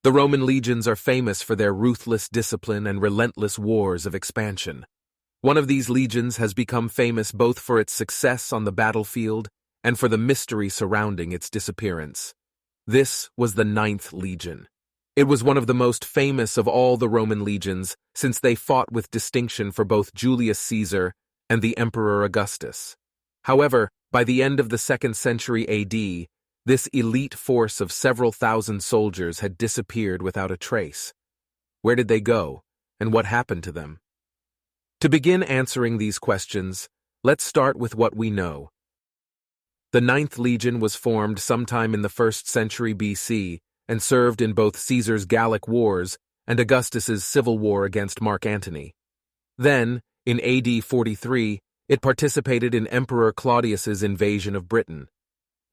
The Roman legions are famous for their ruthless discipline and relentless wars of expansion. One of these legions has become famous both for its success on the battlefield and for the mystery surrounding its disappearance. This was the Ninth Legion. It was one of the most famous of all the Roman legions, since they fought with distinction for both Julius Caesar and the Emperor Augustus. However, by the end of the 2nd century AD, this elite force of several thousand soldiers had disappeared without a trace. Where did they go, and what happened to them? To begin answering these questions, let's start with what we know. The Ninth Legion was formed sometime in the 1st century BC and served in both Caesar's Gallic Wars and Augustus's civil war against Mark Antony. Then, in AD 43, it participated in Emperor Claudius's invasion of Britain.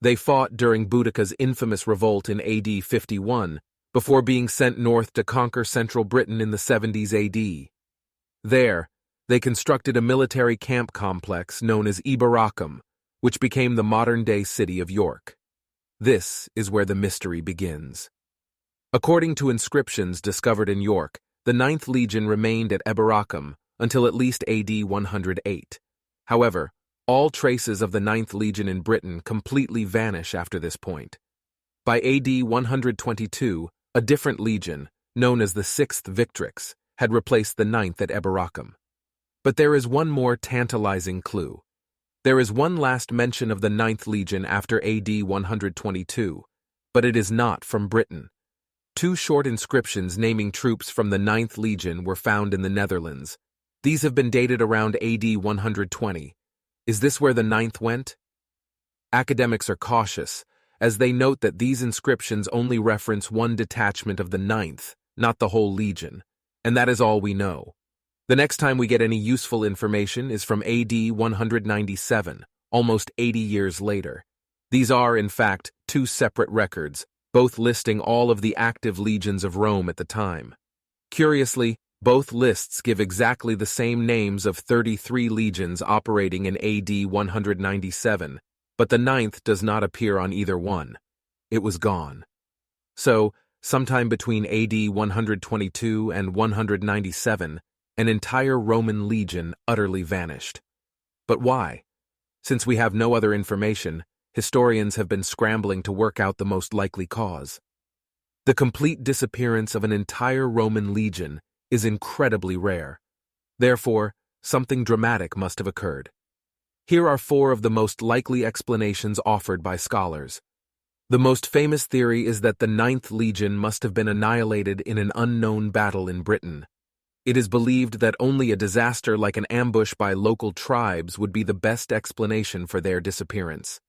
They fought during Boudicca's infamous revolt in AD 51, before being sent north to conquer central Britain in the 70s AD. There, they constructed a military camp complex known as Eboracum, which became the modern-day city of York. This is where the mystery begins. According to inscriptions discovered in York, the Ninth Legion remained at Eboracum until at least AD 108. However, all traces of the Ninth Legion in Britain completely vanish after this point. By AD 122, a different legion, known as the Sixth Victrix, had replaced the Ninth at Eboracum. But there is one more tantalizing clue. There is one last mention of the Ninth Legion after AD 122, but it is not from Britain. Two short inscriptions naming troops from the Ninth Legion were found in the Netherlands. These have been dated around AD 120. Is this where the Ninth went? Academics are cautious, as they note that these inscriptions only reference one detachment of the Ninth, not the whole legion, and that is all we know. The next time we get any useful information is from AD 197, almost 80 years later. These are, in fact, two separate records, both listing all of the active legions of Rome at the time. Curiously, both lists give exactly the same names of 33 legions operating in AD 197, but the Ninth does not appear on either one. It was gone. So, sometime between AD 122 and 197, an entire Roman legion utterly vanished. But why? Since we have no other information, historians have been scrambling to work out the most likely cause. The complete disappearance of an entire Roman legion is incredibly rare. Therefore, something dramatic must have occurred. Here are 4 of the most likely explanations offered by scholars. The most famous theory is that the Ninth Legion must have been annihilated in an unknown battle in Britain. It is believed that only a disaster like an ambush by local tribes would be the best explanation for their disappearance.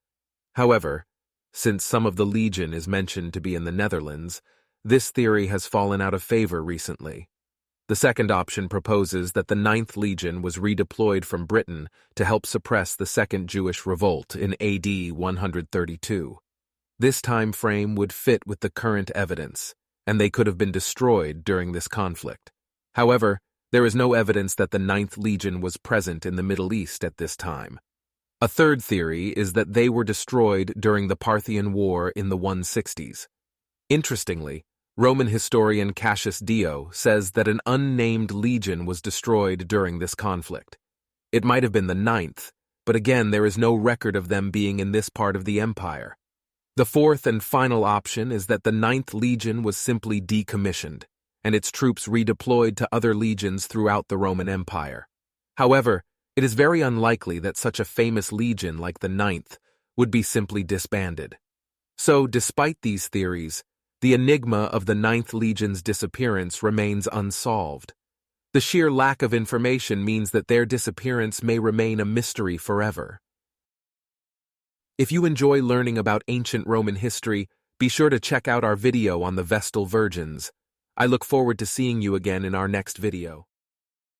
However, since some of the legion is mentioned to be in the Netherlands, this theory has fallen out of favor recently. The second option proposes that the Ninth Legion was redeployed from Britain to help suppress the Second Jewish Revolt in AD 132. This time frame would fit with the current evidence, and they could have been destroyed during this conflict. However, there is no evidence that the Ninth Legion was present in the Middle East at this time. A third theory is that they were destroyed during the Parthian War in the 160s. Interestingly, Roman historian Cassius Dio says that an unnamed legion was destroyed during this conflict. It might have been the Ninth, but again there is no record of them being in this part of the empire. The fourth and final option is that the Ninth Legion was simply decommissioned, and its troops redeployed to other legions throughout the Roman Empire. However, it is very unlikely that such a famous legion like the Ninth would be simply disbanded. So, despite these theories, the enigma of the Ninth Legion's disappearance remains unsolved. The sheer lack of information means that their disappearance may remain a mystery forever. If you enjoy learning about ancient Roman history, be sure to check out our video on the Vestal Virgins. I look forward to seeing you again in our next video.